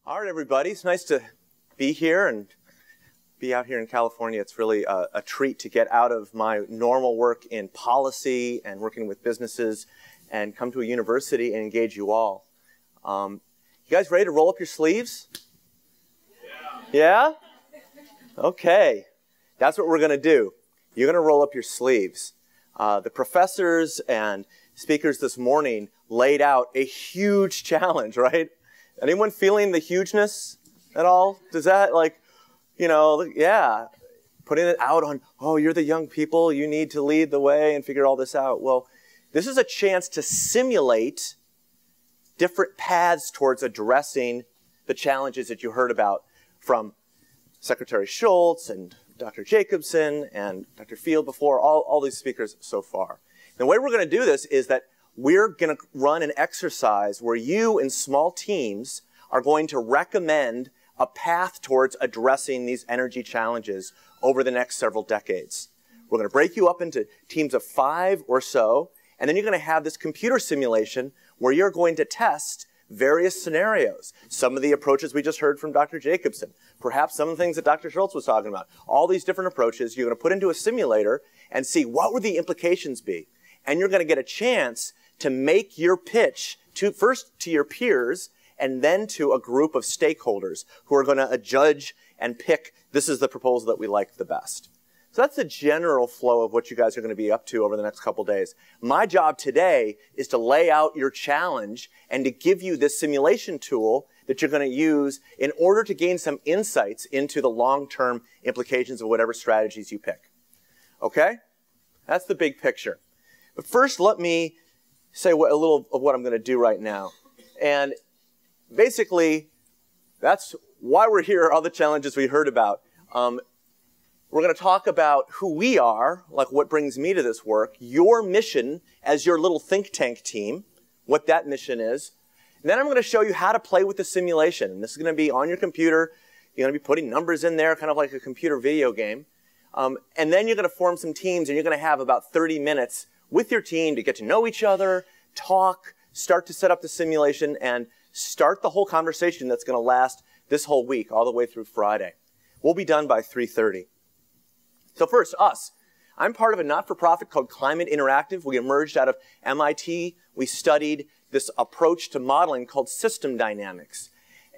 All right, everybody. It's nice to be here and be out here in California. It's really a treat to get out of my normal work in policy and working with businesses and come to a university and engage you all. You guys ready to roll up your sleeves? Yeah? Okay. That's what we're going to do. You're going to roll up your sleeves. The professors and speakers this morning laid out a huge challenge, right? Anyone feeling the hugeness at all? Does that, like, you know, yeah, putting it out on, oh, you're the young people, you need to lead the way and figure all this out. Well, this is a chance to simulate different paths towards addressing the challenges that you heard about from Secretary Schultz and Dr. Jacobson and Dr. Field before, all these speakers so far. And the way we're going to do this is that we're going to run an exercise where you in small teams are going to recommend a path towards addressing these energy challenges over the next several decades. We're going to break you up into teams of 5 or so, and then you're going to have this computer simulation where you're going to test various scenarios. Some of the approaches we just heard from Dr. Jacobson, perhaps some of the things that Dr. Schultz was talking about. All these different approaches you're going to put into a simulator and see what would the implications be. And you're going to get a chance to make your pitch first to your peers and then to a group of stakeholders who are going to judge and pick, this is the proposal that we like the best. So that's the general flow of what you guys are going to be up to over the next couple days. My job today is to lay out your challenge and to give you this simulation tool that you're going to use in order to gain some insights into the long-term implications of whatever strategies you pick. Okay? That's the big picture. But first, let me say a little of what I'm going to do right now. And basically, that's why we're here, all the challenges we heard about. We're going to talk about who we are, like what brings me to this work, your mission as your little think tank team, what that mission is. And then I'm going to show you how to play with the simulation. And this is going to be on your computer. You're going to be putting numbers in there, kind of like a computer video game. And then you're going to form some teams, and you're going to have about 30 minutes with your team to get to know each other, talk, start to set up the simulation, and start the whole conversation that's going to last this whole week, all the way through Friday. We'll be done by 3:30. So first, us. I'm part of a not-for-profit called Climate Interactive. We emerged out of MIT. We studied this approach to modeling called system dynamics.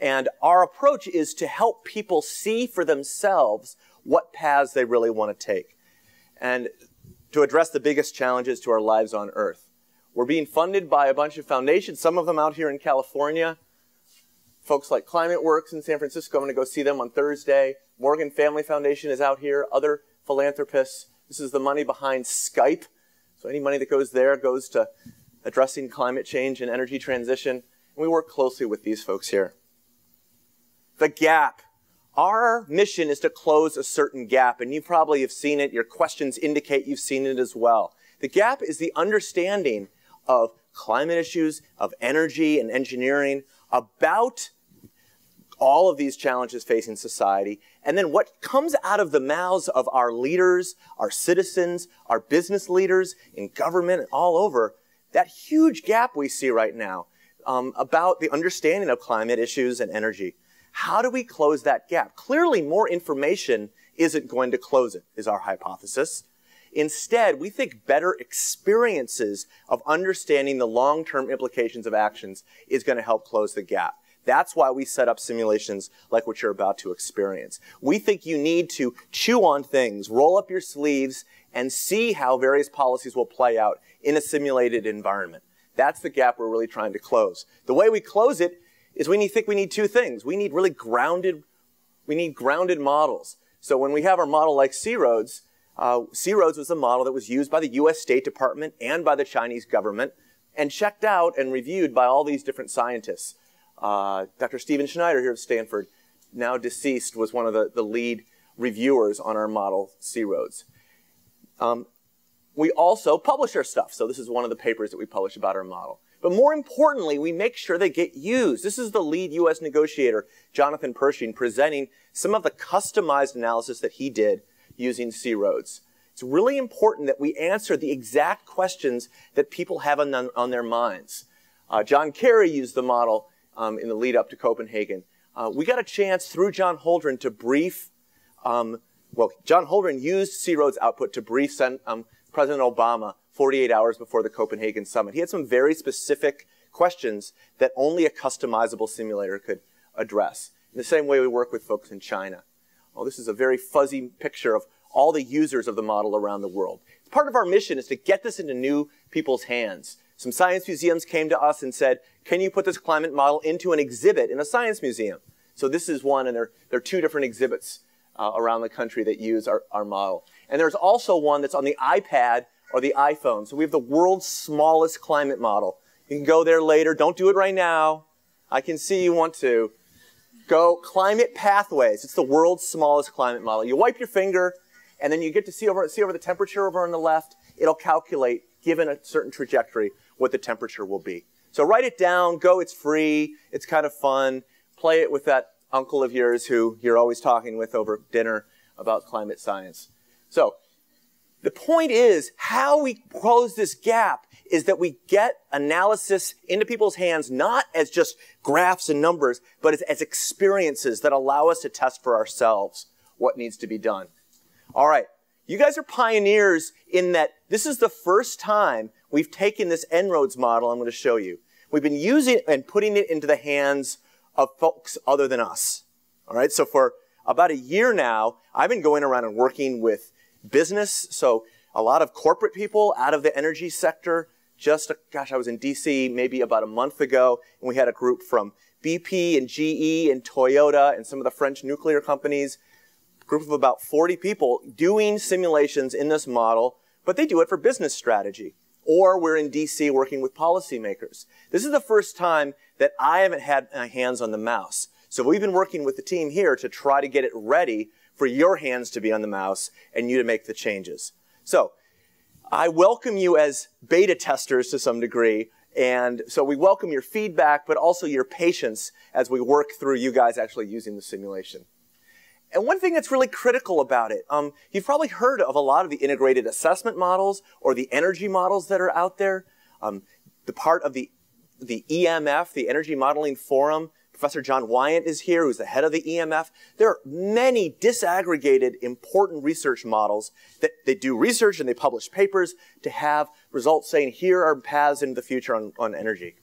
And our approach is to help people see for themselves what paths they really want to take, and to address the biggest challenges to our lives on Earth. We're being funded by a bunch of foundations, some of them out here in California. Folks like Climate Works in San Francisco, I'm going to go see them on Thursday. Morgan Family Foundation is out here, other philanthropists. This is the money behind Skype. So any money that goes there goes to addressing climate change and energy transition. And we work closely with these folks here. The gap. Our mission is to close a certain gap, and you probably have seen it. Your questions indicate you've seen it as well. The gap is the understanding of climate issues, of energy and engineering, about all of these challenges facing society, and then what comes out of the mouths of our leaders, our citizens, our business leaders in government all over, that huge gap we see right now about the understanding of climate issues and energy. How do we close that gap? Clearly, more information isn't going to close it, is our hypothesis. Instead, we think better experiences of understanding the long-term implications of actions is going to help close the gap. That's why we set up simulations like what you're about to experience. We think you need to chew on things, roll up your sleeves, and see how various policies will play out in a simulated environment. That's the gap we're really trying to close. The way we close it is we think we need 2 things. We need really grounded models. So when we have our model like EnRoads, EnRoads was a model that was used by the US State Department and by the Chinese government and checked out and reviewed by all these different scientists. Dr. Stephen Schneider here at Stanford, now deceased, was one of the lead reviewers on our model, EnRoads. We also publish our stuff. So this is one of the papers that we publish about our model. But more importantly, we make sure they get used. This is the lead US negotiator, Jonathan Pershing, presenting some of the customized analysis that he did using EnRoads. It's really important that we answer the exact questions that people have on their minds. John Kerry used the model in the lead up to Copenhagen. we got a chance through John Holdren to brief, well, John Holdren used C-ROADS output to brief President Obama 48 hours before the Copenhagen summit. He had some very specific questions that only a customizable simulator could address. In the same way we work with folks in China. Well, this is a very fuzzy picture of all the users of the model around the world. Part of our mission is to get this into new people's hands. Some science museums came to us and said, can you put this climate model into an exhibit in a science museum? So this is one, and there are 2 different exhibits around the country that use our model. And there's also one that's on the iPad or the iPhone. So we have the world's smallest climate model. You can go there later. Don't do it right now. I can see you want to. Go Climate Pathways. It's the world's smallest climate model. You wipe your finger, and then you get to see over the temperature over on the left. It'll calculate, given a certain trajectory, what the temperature will be. So write it down. Go. It's free. It's kind of fun. Play it with that uncle of yours who you're always talking with over dinner about climate science. So the point is, how we close this gap is that we get analysis into people's hands, not as just graphs and numbers, but as experiences that allow us to test for ourselves what needs to be done. All right, you guys are pioneers in that this is the first time we've taken this EnRoads model I'm going to show you. We've been using it and putting it into the hands of folks other than us. All right, so for about a year now, I've been going around and working with business, so a lot of corporate people out of the energy sector. Gosh, I was in DC maybe about a month ago, and we had a group from BP and GE and Toyota and some of the French nuclear companies, a group of about 40 people doing simulations in this model, but they do it for business strategy. Or we're in DC working with policymakers. This is the first time that I haven't had my hands on the mouse. So we've been working with the team here to try to get it ready for your hands to be on the mouse and you to make the changes. So I welcome you as beta testers to some degree, and so we welcome your feedback, but also your patience as we work through you guys actually using the simulation. And one thing that's really critical about it, you've probably heard of a lot of the integrated assessment models or the energy models that are out there. The part of the EMF, the Energy Modeling Forum, Professor John Wyant is here, who's the head of the EMF. There are many disaggregated, important research models that they do research and they publish papers to have results saying, here are paths into the future on energy.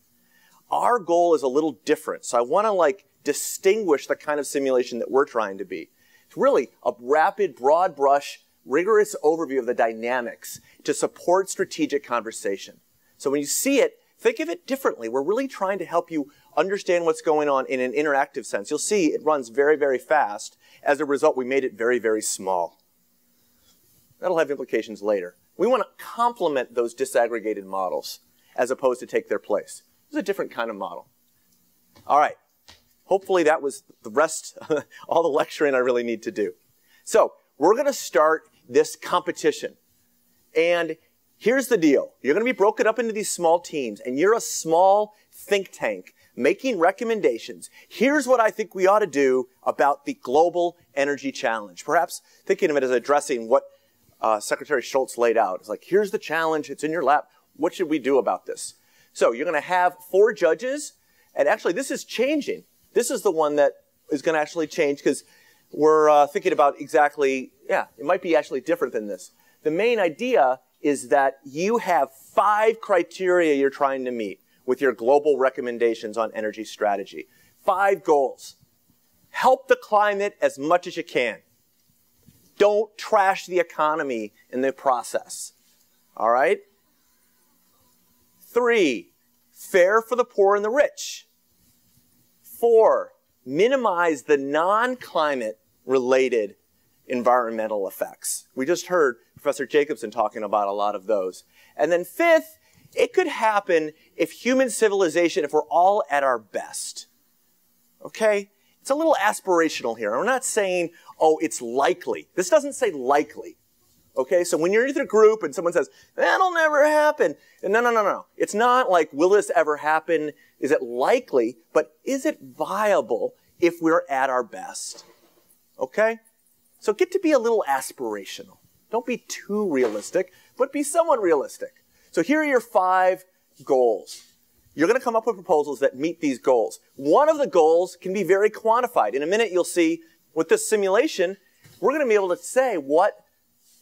Our goal is a little different. So I want to distinguish the kind of simulation that we're trying to be. It's really a rapid, broad brush, rigorous overview of the dynamics to support strategic conversation. So when you see it, think of it differently. We're really trying to help you understand what's going on in an interactive sense. You'll see it runs very, very fast. As a result, we made it very, very small. That'll have implications later. We want to complement those disaggregated models as opposed to take their place. This is a different kind of model. All right. Hopefully that was the rest, all the lecturing I really need to do. So we're going to start this competition. And here's the deal. You're going to be broken up into these small teams, and you're a small think tank making recommendations. Here's what I think we ought to do about the global energy challenge. Perhaps thinking of it as addressing what Secretary Schultz laid out. It's like, here's the challenge. It's in your lap. What should we do about this? So you're going to have 4 judges. And actually, this is changing. This is the one that is going to actually change because we're thinking about exactly, it might be actually different than this. The main idea is that you have 5 criteria you're trying to meet with your global recommendations on energy strategy. 5 goals. Help the climate as much as you can. Don't trash the economy in the process. All right? 3, fair for the poor and the rich. 4, minimize the non-climate related environmental effects. We just heard Professor Jacobson talking about a lot of those. And then 5th, it could happen if human civilization, if we're all at our best. Okay? It's a little aspirational here. We're not saying, oh, it's likely. This doesn't say likely. Okay? So when you're in a group and someone says, that'll never happen. No. It's not like, will this ever happen? Is it likely? But is it viable if we're at our best? Okay? So get to be a little aspirational. Don't be too realistic, but be somewhat realistic. So here are your 5 goals. you're going to come up with proposals that meet these goals. One of the goals can be very quantified. In a minute, you'll see with this simulation, we're going to be able to say what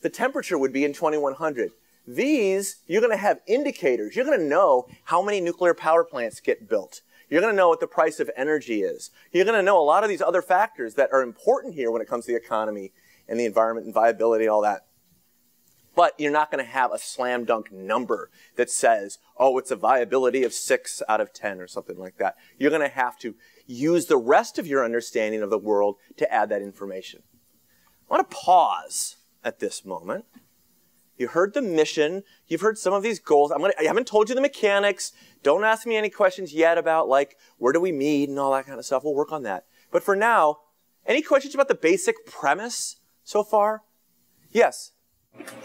the temperature would be in 2100. These, you're going to have indicators. You're going to know how many nuclear power plants get built. You're going to know what the price of energy is. You're going to know a lot of these other factors that are important here when it comes to the economy and the environment and viability and all that. But you're not going to have a slam dunk number that says, oh, it's a viability of 6 out of 10 or something like that. You're going to have to use the rest of your understanding of the world to add that information. I want to pause at this moment. You heard the mission. You've heard some of these goals. I haven't told you the mechanics. Don't ask me any questions yet about, like, where do we meet and all that kind of stuff. We'll work on that. But for now, any questions about the basic premise so far? Yes?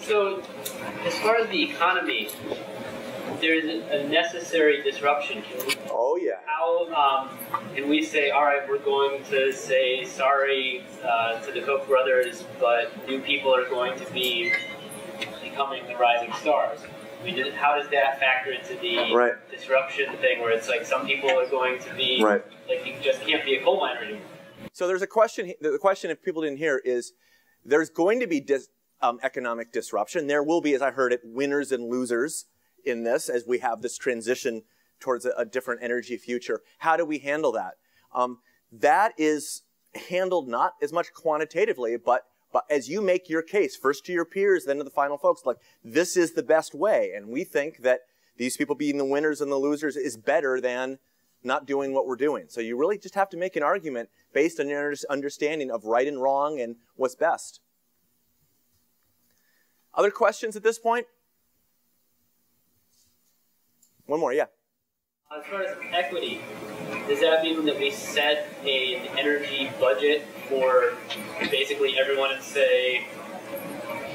So, as far as the economy, there's a necessary disruption. Oh, yeah. How can we say, all right, we're going to say sorry to the Koch brothers, but new people are going to be becoming the rising stars? I mean, how does that factor into the disruption thing where it's like some people are going to be, like, you just can't be a coal miner anymore? So there's a question, the question, if people didn't hear, is there's going to be economic disruption. There will be, as I heard it, winners and losers in this as we have this transition towards a different energy future. How do we handle that? That is handled not as much quantitatively, but as you make your case, first to your peers, then to the final folks, like, this is the best way. And we think that these people being the winners and the losers is better than not doing what we're doing. So you really just have to make an argument based on your understanding of right and wrong and what's best. Other questions at this point? One more, yeah. As far as equity, does that mean that we set an energy budget for basically everyone and say,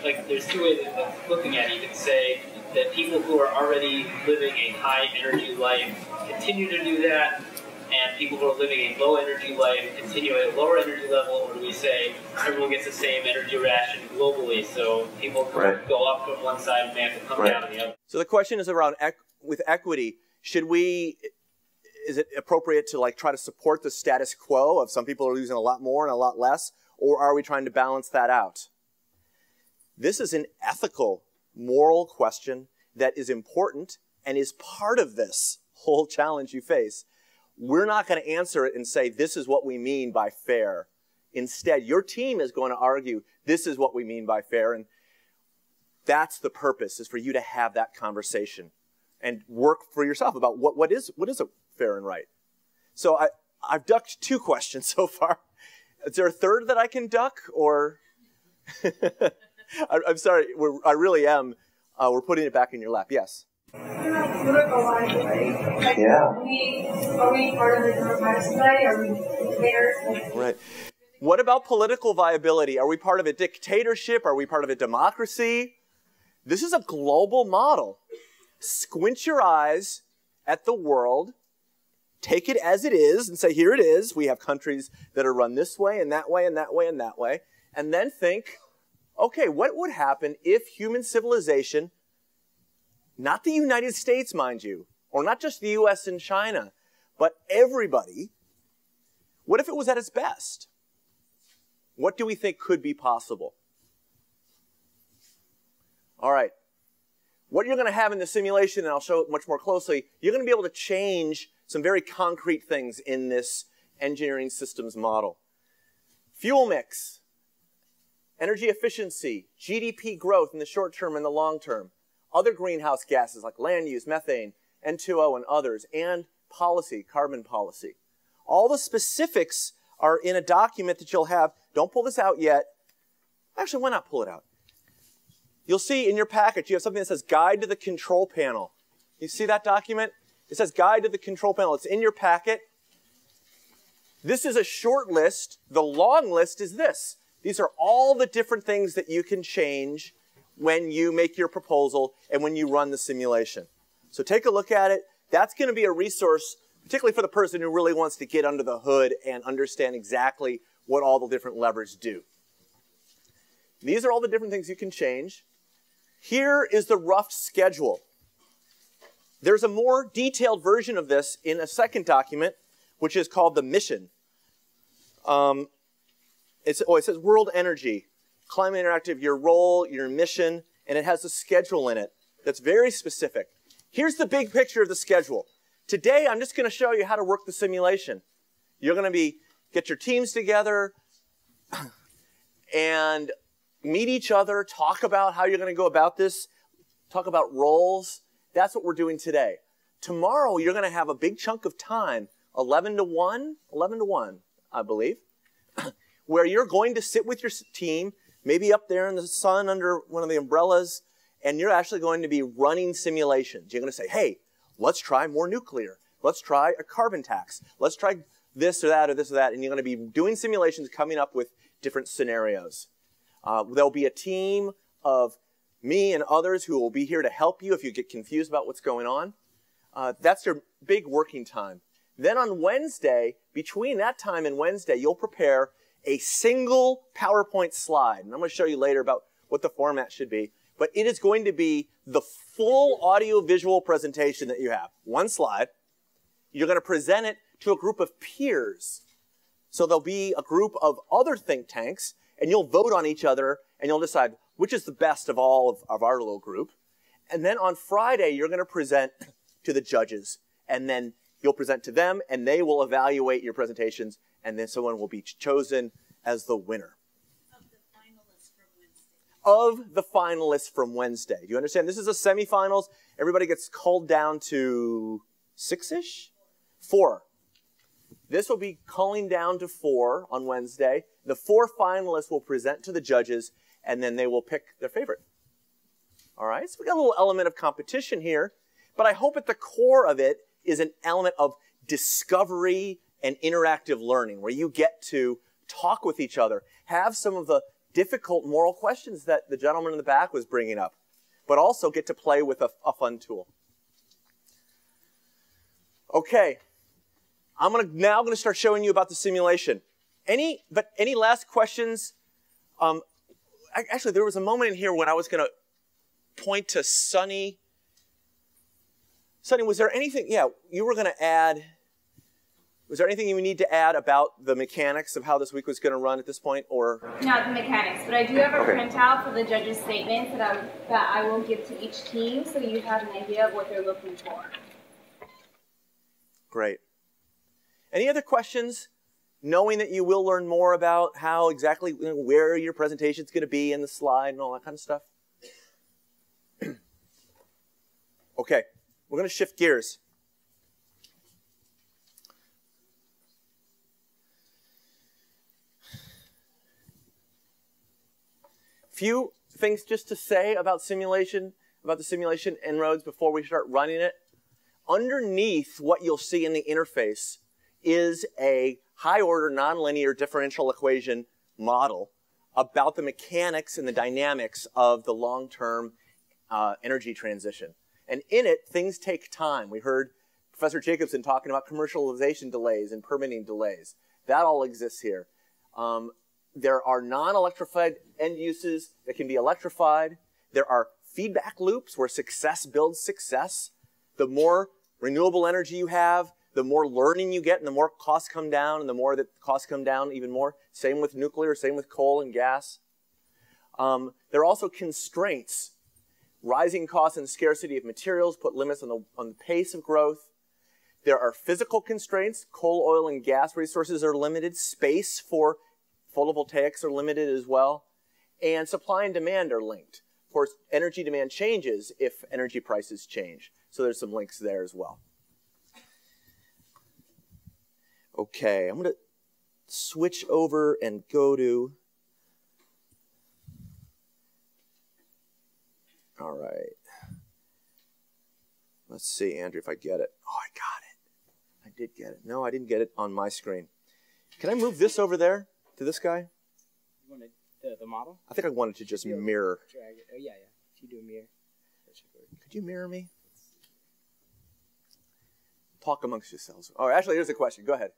like, there's two ways of looking at it. You can say that people who are already living a high energy life continue to do that, and people who are living a low energy life continue at a lower energy level, or do we say everyone gets the same energy ration globally, so people can go up from one side and they have to come down on the other? So the question is around with equity. Is it appropriate to, like, try to support the status quo of some people are losing a lot more and a lot less, or are we trying to balance that out? This is an ethical, moral question that is important and is part of this whole challenge you face. We're not going to answer it and say, this is what we mean by fair. Instead, your team is going to argue, this is what we mean by fair, and that's the purpose, is for you to have that conversation and work for yourself about what is a fair and right. So I've ducked 2 questions so far. Is there a third that I can duck, or? I'm sorry, I really am. We're putting it back in your lap. Yes? Political viability. Like, yeah. Are we part of the democratic society? Are we there? Right. What about political viability? Are we part of a dictatorship? Are we part of a democracy? This is a global model. Squint your eyes at the world, take it as it is, and say, here it is. We have countries that are run this way and that way and that way and that way. And then think, okay, what would happen if human civilization, not the United States, mind you, or not just the US and China, but everybody, what if it was at its best? What do we think could be possible? All right. What you're going to have in the simulation, and I'll show it much more closely, you're going to be able to change some very concrete things in this engineering systems model. Fuel mix, energy efficiency, GDP growth in the short term and the long term, other greenhouse gases like land use, methane, N2O, and others, and policy, carbon policy. All the specifics are in a document that you'll have. Don't pull this out yet. Actually, why not pull it out? You'll see in your package, you have something that says Guide to the Control Panel. You see that document? It says Guide to the Control Panel. It's in your packet. This is a short list. The long list is this. These are all the different things that you can change when you make your proposal and when you run the simulation. So take a look at it. That's going to be a resource, particularly for the person who really wants to get under the hood and understand exactly what all the different levers do. These are all the different things you can change. Here is the rough schedule. There's a more detailed version of this in a second document, which is called the mission. It says World Energy, Climate Interactive, your role, your mission, and it has a schedule in it that's very specific. Here's the big picture of the schedule. Today, I'm just going to show you how to work the simulation. You're going to get your teams together and meet each other, talk about how you're going to go about this, talk about roles. That's what we're doing today. Tomorrow, you're going to have a big chunk of time, 11 to 1, I believe, where you're going to sit with your team, maybe up there in the sun under one of the umbrellas, and you're actually going to be running simulations. You're going to say, hey, let's try more nuclear. Let's try a carbon tax. Let's try this or that or this or that. And you're going to be doing simulations, coming up with different scenarios. There'll be a team of me and others who will be here to help you if you get confused about what's going on. That's your big working time. Then on Wednesday, between that time and Wednesday, you'll prepare a single PowerPoint slide. And I'm going to show you later about what the format should be. But it is going to be the full audio-visual presentation that you have. One slide. You're going to present it to a group of peers. So there'll be a group of other think tanks, and you'll vote on each other, and you'll decide which is the best of all of our little group. And then on Friday, you're going to present to the judges. And then you'll present to them, and they will evaluate your presentations, and then someone will be chosen as the winner. Of the finalists from Wednesday. Do you understand? This is a semifinals. Everybody gets culled down to 6-ish? 4. This will be culling down to 4 on Wednesday. The 4 finalists will present to the judges, and then they will pick their favorite. All right? So we got a little element of competition here, but I hope at the core of it is an element of discovery and interactive learning, where you get to talk with each other, have some of the difficult moral questions that the gentleman in the back was bringing up, but also get to play with a fun tool. Okay, I'm now going to start showing you about the simulation. Any last questions? Actually, there was a moment in here when I was going to point to Sunny. Sunny, was there anything? Yeah, you were going to add. Was there anything you need to add about the mechanics of how this week was going to run at this point, or? Not the mechanics, but I do have a printout for the judges' statements that I will give to each team, so you have an idea of what they're looking for. Great. Any other questions? Knowing that you will learn more about how exactly where your presentation is going to be in the slide and all that kind of stuff. Okay, we're going to shift gears. Few things just to say about the simulation EnRoads before we start running it. Underneath what you'll see in the interface is a high-order nonlinear differential equation model about the mechanics and the dynamics of the long-term energy transition. And in it, things take time. We heard Professor Jacobson talking about commercialization delays and permitting delays. That all exists here. There are non-electrified end uses that can be electrified. There are feedback loops where success builds success. The more renewable energy you have, the more learning you get, and the more costs come down, and the more that costs come down even more. Same with nuclear, same with coal and gas. There are also constraints. Rising costs and scarcity of materials put limits on the pace of growth. There are physical constraints. Coal, oil, and gas resources are limited. Space for photovoltaics are limited as well. And supply and demand are linked. Of course, energy demand changes if energy prices change. So there's some links there as well. Okay, I'm going to switch over and go to... All right. Let's see, Andrew, if I get it. Oh, I got it. I did get it. No, I didn't get it on my screen. Can I move this over there to this guy? You wanted the model? I think I wanted to just mirror. Drag it. Oh, yeah. If you do a mirror, that should work. Could you mirror me? Talk amongst yourselves. Oh, actually, here's a question. Go ahead.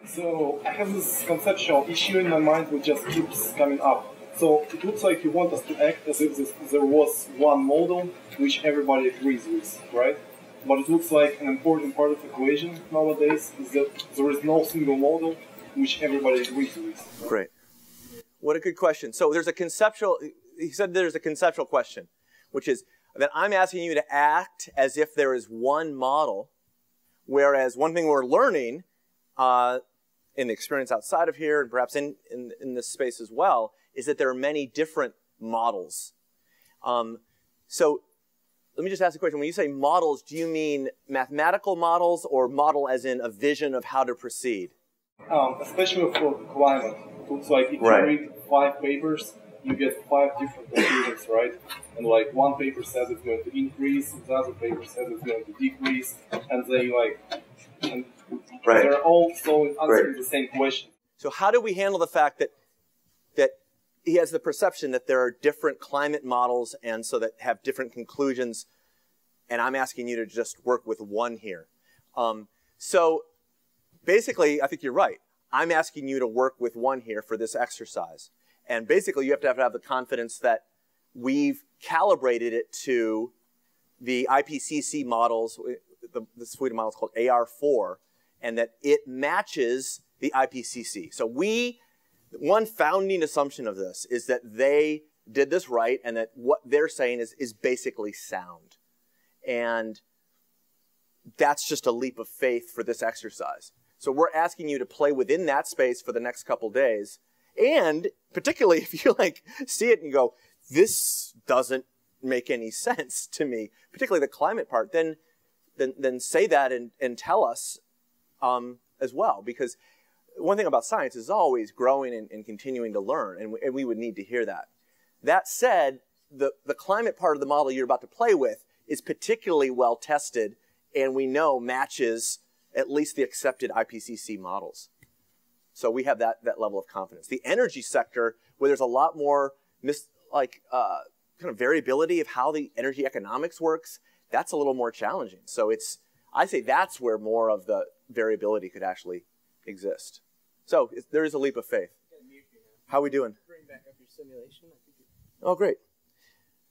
So I have this conceptual issue in my mind which just keeps coming up. So it looks like you want us to act as if there was one model which everybody agrees with, right? but it looks like an important part of the equation nowadays is that there is no single model which everybody agrees with. Great. What a good question. So there's a conceptual, he said there's a conceptual question, which is that I'm asking you to act as if there is one model, whereas one thing we're learning in the experience outside of here and perhaps in this space as well is that there are many different models. So let me just ask a question. When you say models, do you mean mathematical models or model as in a vision of how to proceed? Especially for climate. It looks like if you read 5 papers, you get 5 different conclusions, right? And like one paper says it's going to increase, the other paper says it's going to decrease, and they they're all answering the same question. So how do we handle the fact that he has the perception that there are different climate models and so that have different conclusions, and I'm asking you to just work with one here. So basically, I think you're right. I'm asking you to work with one here for this exercise. And basically, you have to have the confidence that we've calibrated it to the IPCC models, the suite of models called AR4, and that it matches the IPCC. So one founding assumption of this is that they did this right and that what they're saying is basically sound. And that's just a leap of faith for this exercise. So we're asking you to play within that space for the next couple days. And particularly if you see it and you go, this doesn't make any sense to me, particularly the climate part, then say that and tell us as well. Because one thing about science is always growing and continuing to learn, and we would need to hear that. That said, the climate part of the model you're about to play with is particularly well tested, and we know matches at least the accepted IPCC models. So we have that level of confidence. The energy sector, where there's a lot more kind of variability of how the energy economics works, that's a little more challenging. So I say that's where more of the variability could actually exist. So there is a leap of faith. How are we doing? Bring back up your simulation. I think Oh, great.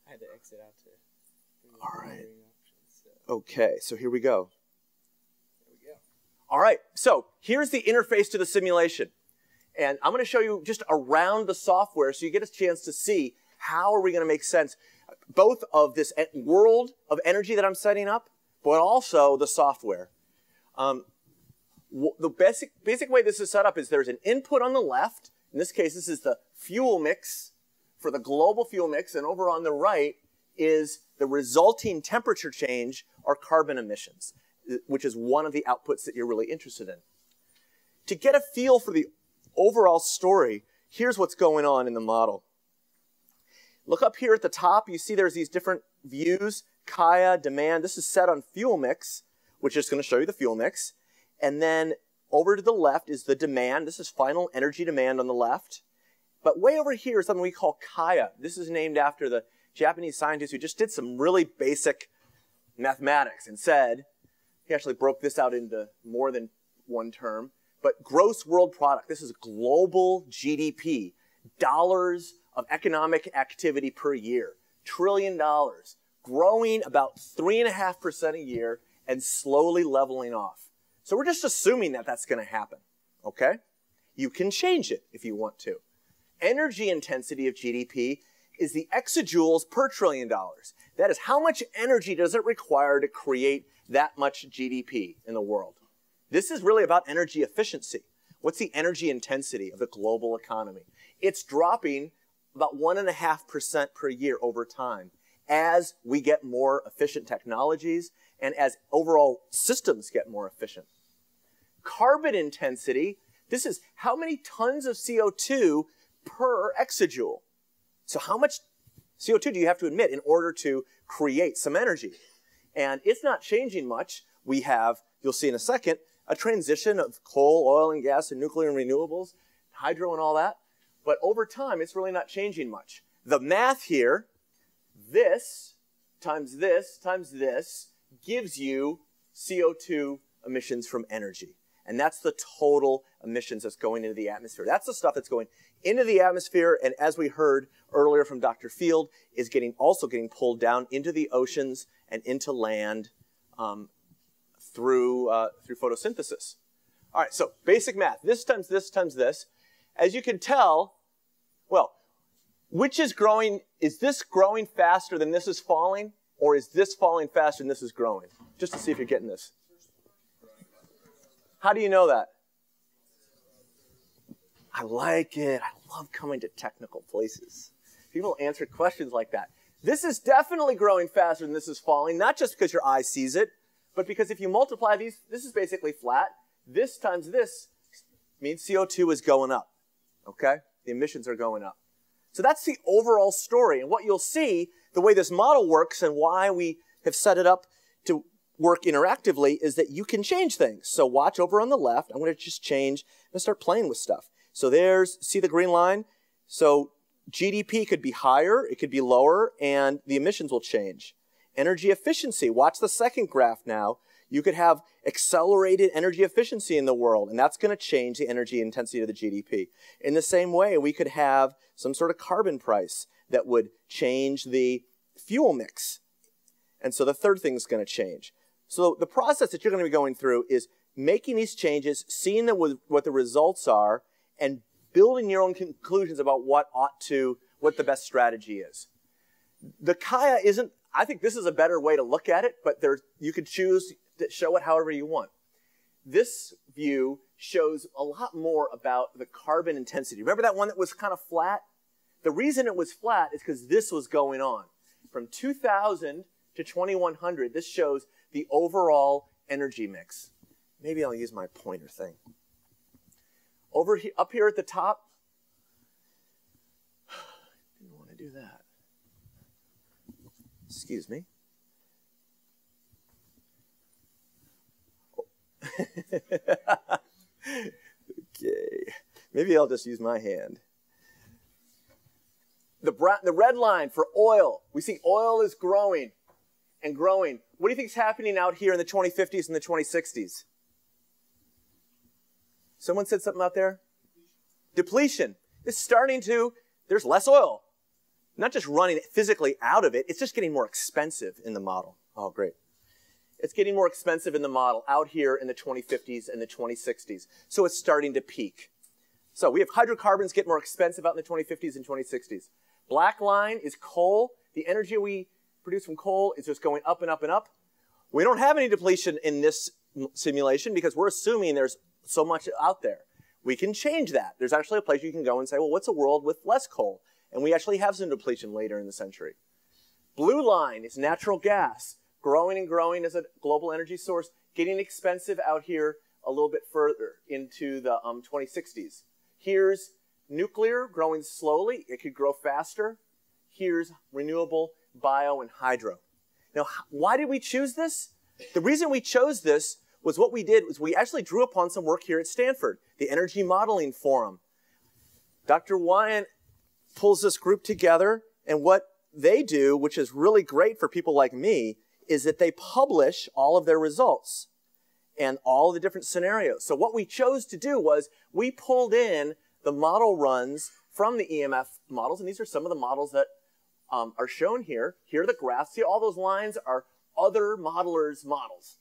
I had to exit out to bring All right. options, so. Okay, so here we go. There we go. All right, so here's the interface to the simulation. And I'm going to show you just around the software so you get a chance to see how are we going to make sense both of this world of energy that I'm setting up, but also the software. The basic way this is set up is there's an input on the left. In this case, this is the fuel mix for the global fuel mix. And over on the right is the resulting temperature change or carbon emissions, which is one of the outputs that you're really interested in. To get a feel for the overall story, here's what's going on in the model. Look up here at the top. You see there's these different views, Kaya, demand. This is set on fuel mix, which is going to show you the fuel mix. And then over to the left is the demand. This is final energy demand on the left. But way over here is something we call Kaya. This is named after the Japanese scientist who just did some really basic mathematics and said, he actually broke this out into more than one term, but gross world product. This is global GDP, dollars of economic activity per year, $1 trillion, growing about 3.5% a year and slowly leveling off. So we're just assuming that that's going to happen, okay? You can change it if you want to. Energy intensity of GDP is the exajoules per $1 trillion. That is how much energy does it require to create that much GDP in the world. This is really about energy efficiency. What's the energy intensity of the global economy? It's dropping about 1.5% per year over time as we get more efficient technologies and as overall systems get more efficient. Carbon intensity, this is how many tons of CO2 per exajoule. So how much CO2 do you have to emit in order to create some energy? And it's not changing much. We have, you'll see in a second, a transition of coal, oil and gas, and nuclear and renewables, hydro and all that. But over time, it's really not changing much. The math here, this times this times this, gives you CO2 emissions from energy. And that's the total emissions that's going into the atmosphere. That's the stuff that's going into the atmosphere, and as we heard earlier from Dr. Field, is also getting pulled down into the oceans and into land through photosynthesis. All right, so basic math. This times this times this. As you can tell, well, which is growing? Is this growing faster than this is falling? Or is this falling faster than this is growing? Just to see if you're getting this. How do you know that? I like it. I love coming to technical places. People answer questions like that. This is definitely growing faster than this is falling, not just because your eye sees it, but because if you multiply these, this is basically flat. This times this means CO2 is going up, okay? The emissions are going up. So that's the overall story. And what you'll see, the way this model works and why we have set it up to work interactively is that you can change things. So watch over on the left. I'm going to just change. I'm going to start playing with stuff. So there's, see the green line? So GDP could be higher, it could be lower, and the emissions will change. Energy efficiency, watch the second graph now. You could have accelerated energy efficiency in the world, and that's going to change the energy intensity of the GDP. In the same way, we could have some sort of carbon price that would change the fuel mix. And so the third thing is going to change. So the process that you're going to be going through is making these changes, seeing what the results are, and building your own conclusions about what the best strategy is. The Kaya isn't, I think this is a better way to look at it, but you could choose to show it however you want. This view shows a lot more about the carbon intensity. Remember that one that was kind of flat? The reason it was flat is because this was going on. From 2000 to 2100, this shows the overall energy mix. Maybe I'll use my pointer thing. Over here, up here at the top, didn't want to do that. Excuse me. Oh. Okay, maybe I'll just use my hand. The red line for oil, we see oil is growing and growing. What do you think is happening out here in the 2050s and the 2060s? Someone said something out there? Depletion. It's starting to, there's less oil. Not just running physically out of it, it's just getting more expensive in the model. Oh, great. It's getting more expensive in the model out here in the 2050s and the 2060s. So it's starting to peak. So we have hydrocarbons get more expensive out in the 2050s and 2060s. Black line is coal. The energy we produce from coal is just going up and up and up. We don't have any depletion in this simulation because we're assuming there's so much out there. We can change that. There's actually a place you can go and say, well, what's a world with less coal? And we actually have some depletion later in the century. Blue line is natural gas, growing and growing as a global energy source, getting expensive out here a little bit further into the 2060s. Here's nuclear growing slowly. It could grow faster. Here's renewable, bio, and hydro. Now, why did we choose this? The reason we chose this was what we did was we actually drew upon some work here at Stanford, the Energy Modeling Forum. Dr. Wyant pulls this group together, and what they do, which is really great for people like me, is that they publish all of their results and all the different scenarios. So what we chose to do was we pulled in the model runs from the EMF models, and these are some of the models that are shown here. Here are the graphs. See, all those lines are other modelers' models.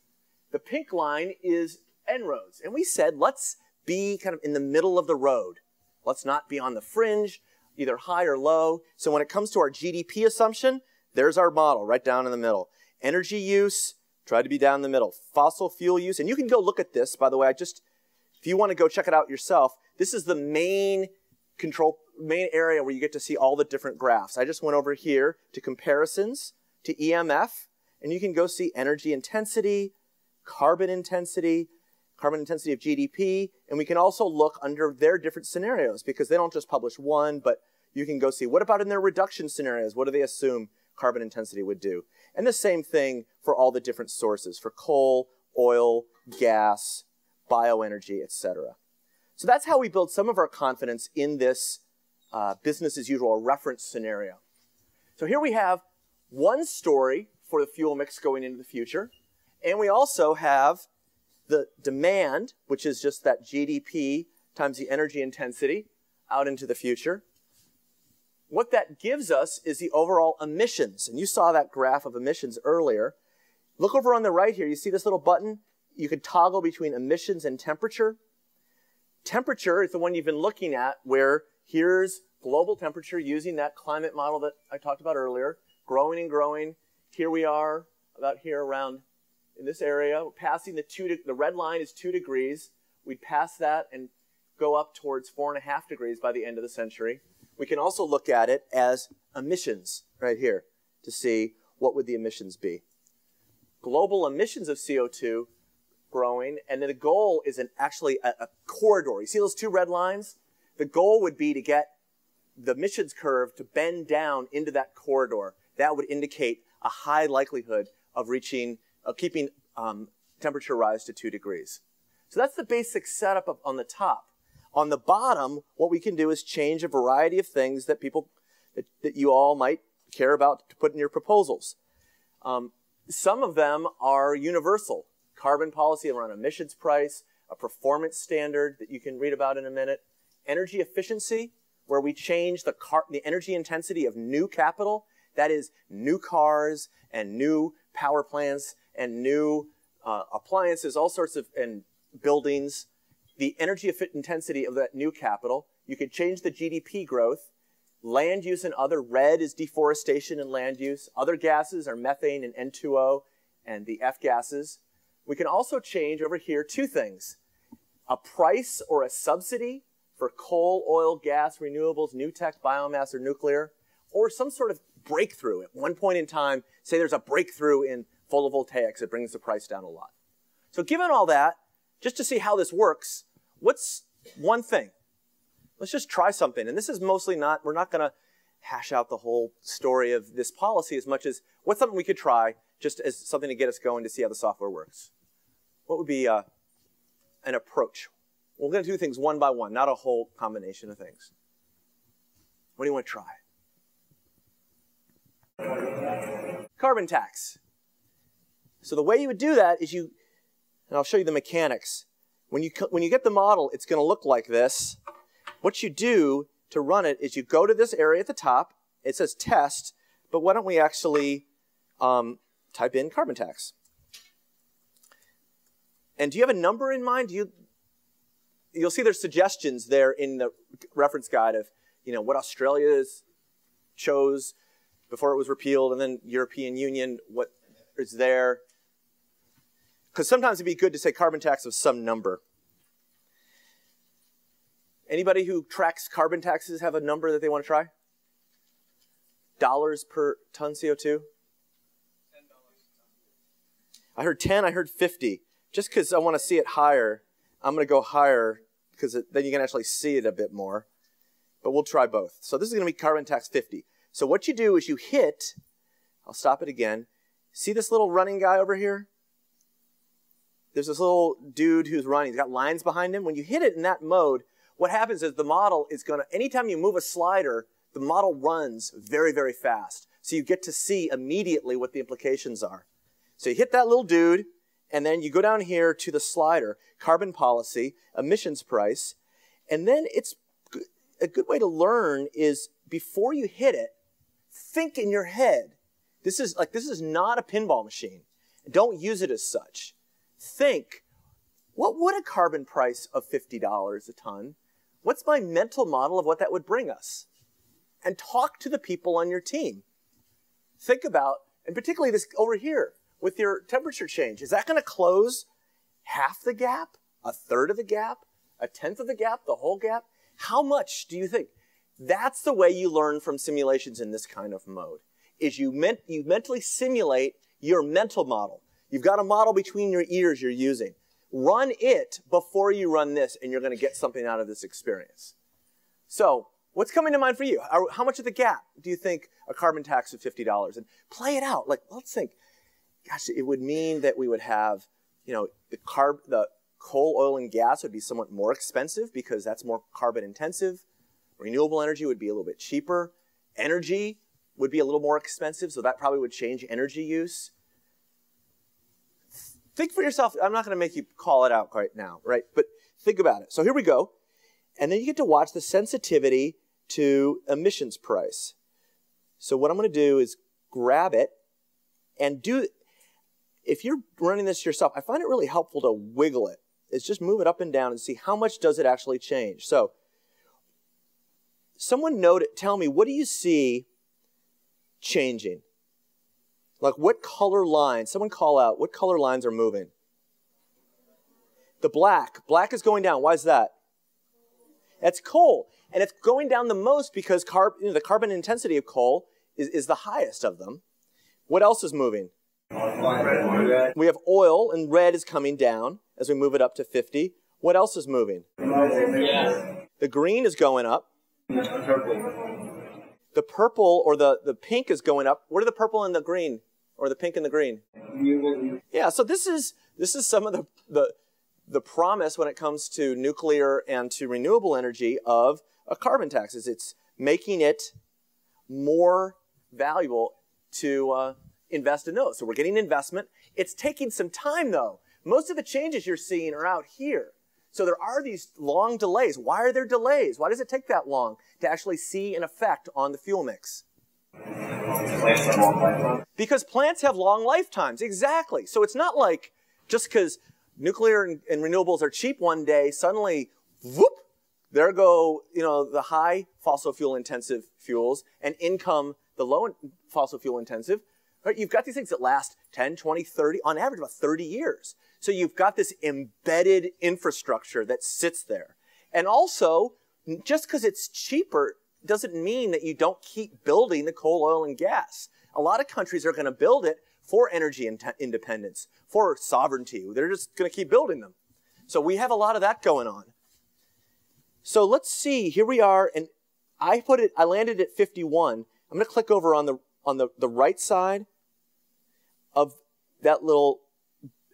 The pink line is EnRoads, and we said let's be kind of in the middle of the road. Let's not be on the fringe, either high or low. So when it comes to our GDP assumption, there's our model right down in the middle. Energy use, try to be down in the middle. Fossil fuel use, and you can go look at this, by the way. If you want to go check it out yourself, this is the main area where you get to see all the different graphs. I just went over here to comparisons, to EMF, and you can go see energy intensity, carbon intensity of GDP, and we can also look under their different scenarios because they don't just publish one, but you can go see what about in their reduction scenarios, what do they assume carbon intensity would do? And the same thing for all the different sources, for coal, oil, gas, bioenergy, etc. So that's how we build some of our confidence in this business as usual, reference scenario. So here we have one story for the fuel mix going into the future, and we also have the demand, which is just that GDP times the energy intensity out into the future. What that gives us is the overall emissions. And you saw that graph of emissions earlier. Look over on the right here. You see this little button? You can toggle between emissions and temperature. Temperature is the one you've been looking at, where here's global temperature using that climate model that I talked about earlier, growing and growing. Here we are, about here around in this area. We're passing the red line is 2 degrees. We'd pass that and go up towards 4.5 degrees by the end of the century. We can also look at it as emissions right here to see what would the emissions be. Global emissions of CO2 growing, and then the goal is actually a corridor. You see those 2 red lines? The goal would be to get the emissions curve to bend down into that corridor. That would indicate a high likelihood of keeping temperature rise to 2 degrees. So that's the basic setup on the top. On the bottom, what we can do is change a variety of things that that you all might care about to put in your proposals. Some of them are universal. Carbon policy around emissions price, a performance standard that you can read about in a minute. Energy efficiency, where we change the energy intensity of new capital. That is new cars and new power plants and new appliances, all sorts of, and buildings. The energy intensity of that new capital. You could change the GDP growth. Land use and other, red is deforestation and land use. Other gases are methane and N2O and the F gases. We can also change over here 2 things. A price or a subsidy for coal, oil, gas, renewables, new tech, biomass, or nuclear, or some sort of breakthrough. At one point in time, say there's a breakthrough in photovoltaics that brings the price down a lot. So given all that, just to see how this works, what's one thing? Let's just try something. And this is mostly we're not going to hash out the whole story of this policy as much as what's something we could try just as something to get us going to see how the software works. What would be an approach? We're going to do things one by one, not a whole combination of things. What do you want to try? Carbon tax. So the way you would do that is and I'll show you the mechanics. When you get the model, it's going to look like this. What you do to run it is you go to this area at the top. It says test, but why don't we actually type in carbon tax? And do you have a number in mind? You'll see there's suggestions there in the reference guide of what Australia chose before it was repealed, and then European Union, what is there. Because sometimes it'd be good to say carbon tax of some number. Anybody who tracks carbon taxes have a number that they want to try? Dollars per ton CO2? $10. I heard 10, I heard 50. Just because I want to see it higher, I'm going to go higher because then you can actually see it a bit more. But we'll try both. So this is going to be carbon tax 50. So what you do is you hit, I'll stop it again. See this little running guy over here? There's this little dude who's running. He's got lines behind him. When you hit it in that mode, what happens is the model is going to, anytime you move a slider, the model runs very, very fast. So you get to see immediately what the implications are. So you hit that little dude, and then you go down here to the slider, carbon policy, emissions price, and then it's a good way to learn is before you hit it, think in your head. This is not a pinball machine. Don't use it as such. Think, what would a carbon price of $50 a ton? What's my mental model of what that would bring us? And talk to the people on your team. Think about, and particularly this over here, with your temperature change. Is that going to close half the gap? A third of the gap? A tenth of the gap? The whole gap? How much do you think? That's the way you learn from simulations in this kind of mode, is you mentally simulate your mental model. You've got a model between your ears you're using. Run it before you run this, and you're going to get something out of this experience. So what's coming to mind for you? How much of the gap do you think a carbon tax of $50? And play it out. Like, let's think, gosh, it would mean that we would have, the coal, oil, and gas would be somewhat more expensive because that's more carbon intensive. Renewable energy would be a little bit cheaper. Energy would be a little more expensive, so that probably would change energy use. Think for yourself. I'm not going to make you call it out right now, right? But think about it. So here we go. And then you get to watch the sensitivity to emissions price. So what I'm going to do is grab it and if you're running this yourself, I find it really helpful to wiggle it. It's just move it up and down and see how much does it actually change. So someone tell me, what do you see changing? Like what color lines? Someone call out, what color lines are moving? The black. Black is going down. Why is that? That's coal. And it's going down the most because the carbon intensity of coal is the highest of them. What else is moving? We have oil, and red is coming down as we move it up to 50. What else is moving? The green is going up. The purple or the pink is going up. What are the purple and the green? Or the pink and the green? Yeah, so this is some of the promise when it comes to nuclear and to renewable energy of a carbon tax. It's making it more valuable to invest in those. So we're getting investment. It's taking some time, though. Most of the changes you're seeing are out here. So there are these long delays. Why are there delays? Why does it take that long to actually see an effect on the fuel mix? Because plants have long lifetimes. Exactly. So it's not like just because nuclear and renewables are cheap one day, suddenly, whoop, there go, the high fossil fuel intensive fuels and in come the low fossil fuel intensive. Right? You've got these things that last 10, 20, 30, on average about 30 years. So you've got this embedded infrastructure that sits there. And also, just because it's cheaper doesn't mean that you don't keep building the coal, oil, and gas. A lot of countries are going to build it for energy independence, for sovereignty. They're just going to keep building them. So we have a lot of that going on. So let's see. Here we are, and I landed at 51. I'm going to click over on the right side of that little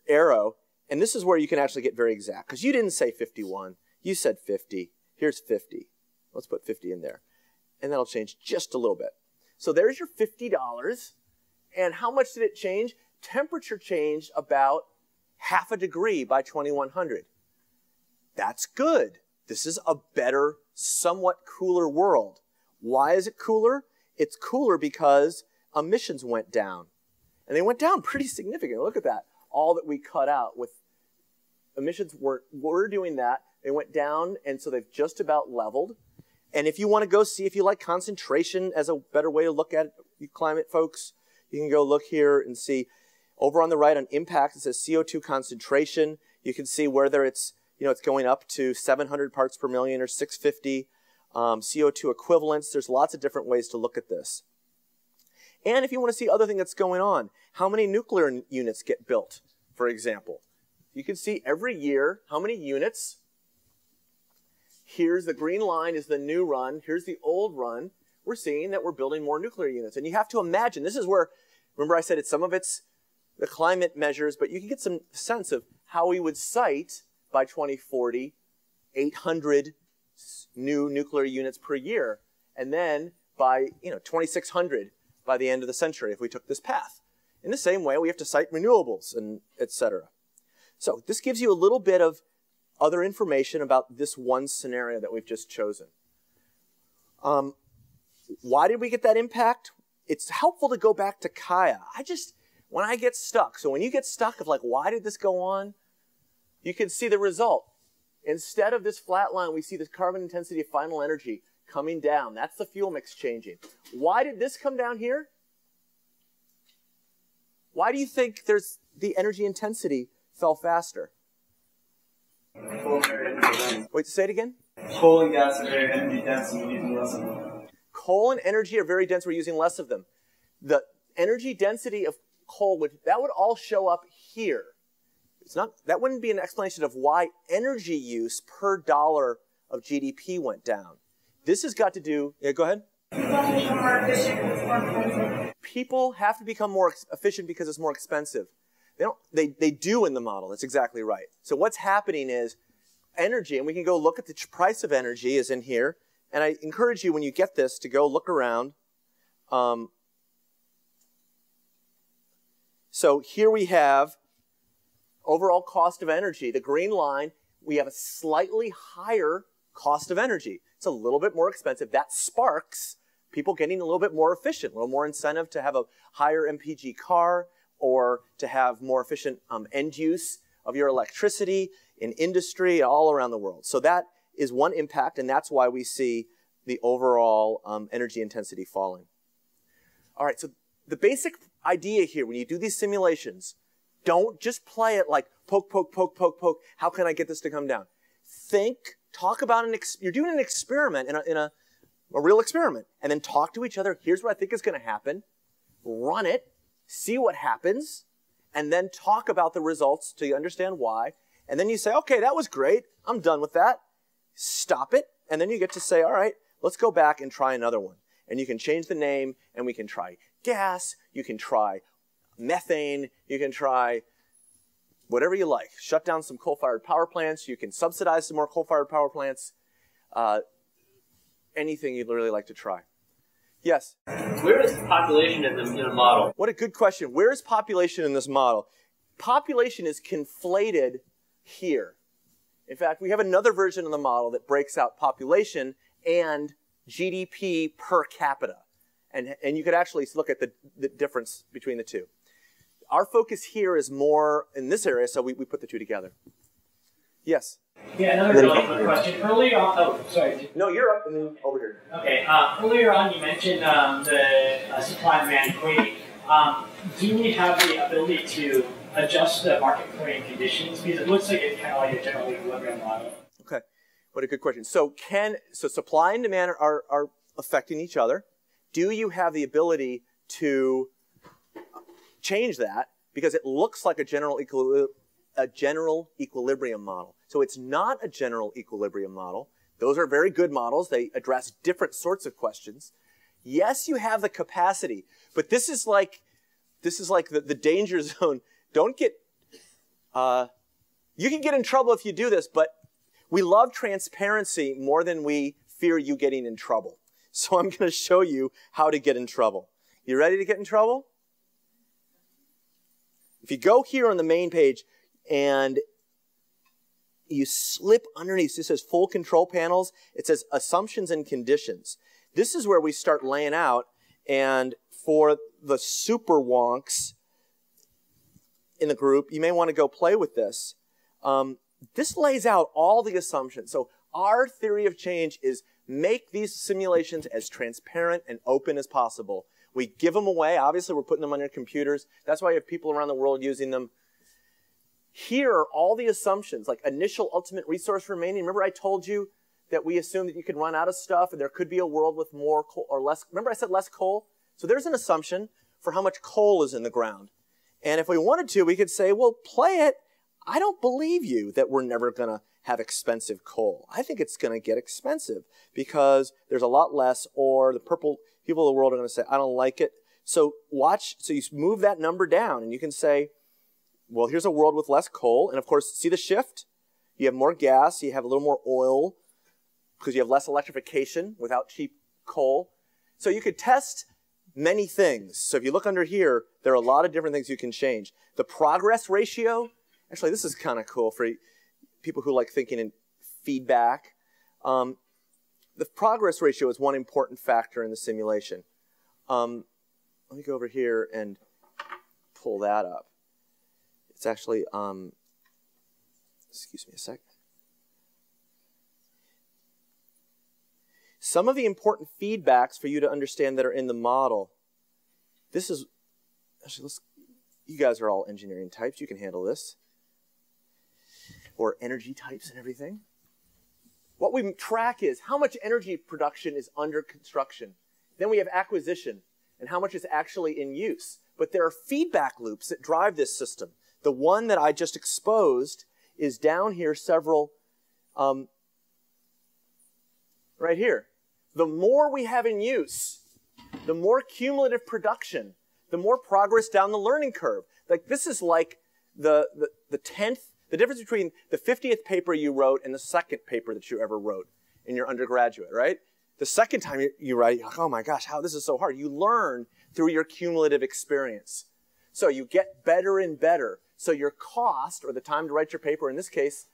arrow, and this is where you can actually get very exact, because you didn't say 51. You said 50. Here's 50. Let's put 50 in there, and that'll change just a little bit. So there's your $50, and how much did it change? Temperature changed about ½ degree by 2100. That's good. This is a better, somewhat cooler world. Why is it cooler? It's cooler because emissions went down. And they went down pretty significantly. Look at that. All that we cut out with emissions were doing that. They went down, and so they've just about leveled. And if you want to go see if you like concentration as a better way to look at it, you climate folks, you can go look here and see. Over on the right on impact, it says CO2 concentration. You can see whether it's going up to 700 parts per million or 650. CO2 equivalents. There's lots of different ways to look at this. And if you want to see other thing that's going on, how many nuclear units get built, for example. You can see every year how many units. Here's the green line is the new run. Here's the old run. We're seeing that we're building more nuclear units. And you have to imagine, this is where, remember I said some of it's the climate measures, but you can get some sense of how we would cite by 2040 800 new nuclear units per year. And then by 2600 by the end of the century if we took this path. In the same way, we have to cite renewables and etc. So this gives you a little bit of other information about this one scenario that we've just chosen. Why did we get that impact? It's helpful to go back to Kaya. When I get stuck, so when you get stuck of like, why did this go on? You can see the result. Instead of this flat line, we see this carbon intensity of final energy coming down. That's the fuel mix changing. Why did this come down here? Why do you think the energy intensity fell faster? Wait, say it again? Coal and gas are very energy dense and we're using less of them. Coal and energy are very dense, we're using less of them. The energy density of coal, that would all show up here. That wouldn't be an explanation of why energy use per dollar of GDP went down. This has got to do, go ahead. People have to become more efficient because it's more expensive. They do in the model, that's exactly right. So what's happening is energy, and we can go look at the price of energy is in here, and I encourage you when you get this to go look around. So here we have overall cost of energy. The green line, we have a slightly higher cost of energy. It's a little bit more expensive. That sparks people getting a little bit more efficient, a little more incentive to have a higher MPG car or to have more efficient end use of your electricity in industry all around the world. So that is one impact, and that's why we see the overall energy intensity falling. All right, so the basic idea here, when you do these simulations, don't just play it like poke, poke, poke, poke, poke. How can I get this to come down? Think, talk about you're doing an experiment in a real experiment, and then talk to each other. Here's what I think is going to happen. Run it, see what happens, and then talk about the results till you understand why. And then you say, okay, that was great. I'm done with that. Stop it. And then you get to say, all right, let's go back and try another one. And you can change the name, and we can try gas. You can try methane. You can try whatever you like. Shut down some coal-fired power plants. You can subsidize some more coal-fired power plants. Anything you'd really like to try. Yes? Where is population in the model? What a good question. Where is population in this model? Population is conflated here. In fact, we have another version of the model that breaks out population and GDP per capita. And you could actually look at the difference between the two. Our focus here is more in this area, so we put the two together. Yes? Yeah, another really quick question. Earlier on, oh, sorry. No, you're up and then over here. Okay, earlier on you mentioned the supply and demand equating. Do we have the ability to adjust the market equating conditions? Because it looks like it's kind of like a general equilibrium model. Okay, what a good question. So supply and demand are affecting each other. Do you have the ability to change that? Because it looks like a general equilibrium model. So it's not a general equilibrium model. Those are very good models. They address different sorts of questions. Yes, you have the capacity, but this is like the danger zone. Don't get, you can get in trouble if you do this, but we love transparency more than we fear you getting in trouble. So I'm going to show you how to get in trouble. You ready to get in trouble? If you go here on the main page and you slip underneath, it says full control panels. It says assumptions and conditions. This is where we start laying out, and for the super wonks in the group, you may want to go play with this. This lays out all the assumptions. So our theory of change is make these simulations as transparent and open as possible. We give them away. Obviously, we're putting them on your computers. That's why you have people around the world using them. Here are all the assumptions, like initial ultimate resource remaining. Remember I told you that we assumed that you could run out of stuff and there could be a world with more coal or less. Remember I said less coal? So there's an assumption for how much coal is in the ground. And if we wanted to, we could say, well, play it. I don't believe you that we're never going to have expensive coal. I think it's going to get expensive because there's a lot less, or the purple people of the world are going to say, I don't like it. So watch, so you move that number down and you can say, well, here's a world with less coal. And of course, see the shift? You have more gas, you have a little more oil because you have less electrification without cheap coal. So you could test many things. So if you look under here, there are a lot of different things you can change. The progress ratio, actually this is kind of cool for people who like thinking in feedback. The progress ratio is one important factor in the simulation. Let me go over here and pull that up. It's actually, excuse me a sec. Some of the important feedbacks for you to understand that are in the model. This is, actually, you guys are all engineering types. You can handle this. Or energy types and everything. What we track is how much energy production is under construction. Then we have acquisition and how much is actually in use. But there are feedback loops that drive this system. The one that I just exposed is down here several, right here. The more we have in use, the more cumulative production, the more progress down the learning curve. Like this is like the 10th, the difference between the 50th paper you wrote and the second paper that you ever wrote in your undergraduate, right? The second time you write, you're like, oh my gosh, this is so hard. You learn through your cumulative experience. So you get better and better. So your cost, or the time to write your paper, in this case,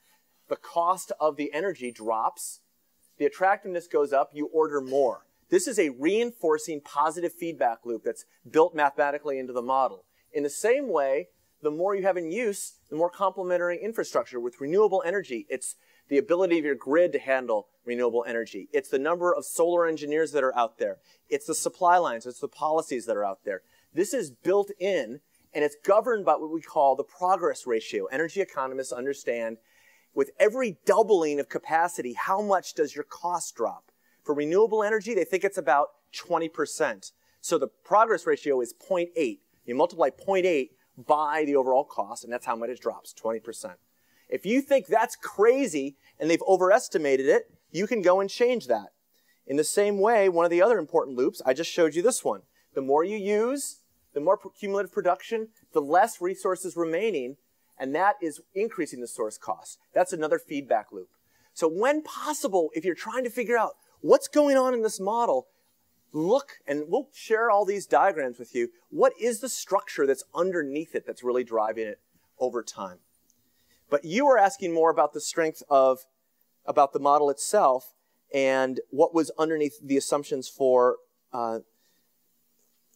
the cost of the energy drops, the attractiveness goes up, you order more. This is a reinforcing positive feedback loop that's built mathematically into the model. In the same way, the more you have in use, the more complementary infrastructure. With renewable energy, it's the ability of your grid to handle renewable energy. It's the number of solar engineers that are out there. It's the supply lines. It's the policies that are out there. This is built in, and it's governed by what we call the progress ratio. Energy economists understand with every doubling of capacity, how much does your cost drop? For renewable energy, they think it's about 20%. So the progress ratio is 0.8. You multiply 0.8 by the overall cost, and that's how much it drops, 20%. If you think that's crazy and they've overestimated it, you can go and change that. In the same way, one of the other important loops, I just showed you this one. The more you use, the more cumulative production, the less resources remaining, and that is increasing the source cost. That's another feedback loop. So when possible, if you're trying to figure out what's going on in this model, look, and we'll share all these diagrams with you. What is the structure that's underneath it that's really driving it over time? But you are asking more about the strength of, about the model itself and what was underneath the assumptions for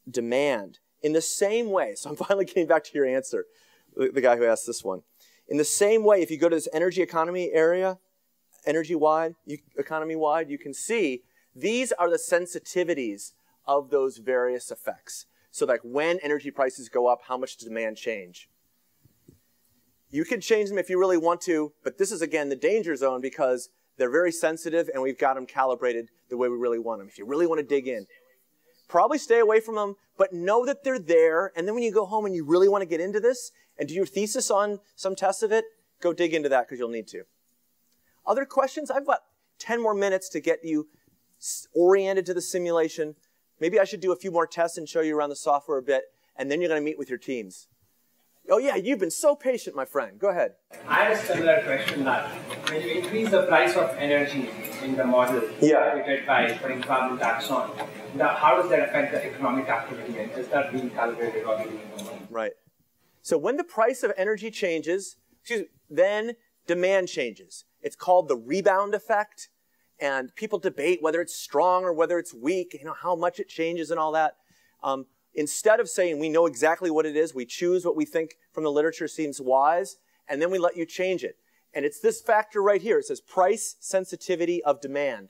demand. In the same way, so I'm finally getting back to your answer, the guy who asked this one. In the same way, if you go to this energy economy area, economy-wide, you can see these are the sensitivities of those various effects. So like when energy prices go up, how much does demand change? You can change them if you really want to, but this is, again, the danger zone because they're very sensitive and we've got them calibrated the way we really want them. If you really want to dig in, probably stay away from them, but know that they're there. And then when you go home and you really want to get into this and do your thesis on some tests of it, go dig into that because you'll need to. Other questions? I've got 10 more minutes to get you oriented to the simulation. Maybe I should do a few more tests and show you around the software a bit, and then you're going to meet with your teams. Oh yeah, you've been so patient, my friend. Go ahead. I have a similar question that when you increase the price of energy in the model calculated by putting carbon tax on, now how does that affect the economic activity, and is that being calibrated already in the model? Right. So when the price of energy changes, then demand changes. It's called the rebound effect. And people debate whether it's strong or whether it's weak, how much it changes and all that. Instead of saying we know exactly what it is, we choose what we think from the literature seems wise, and then we let you change it. And it's this factor right here. It says price sensitivity of demand.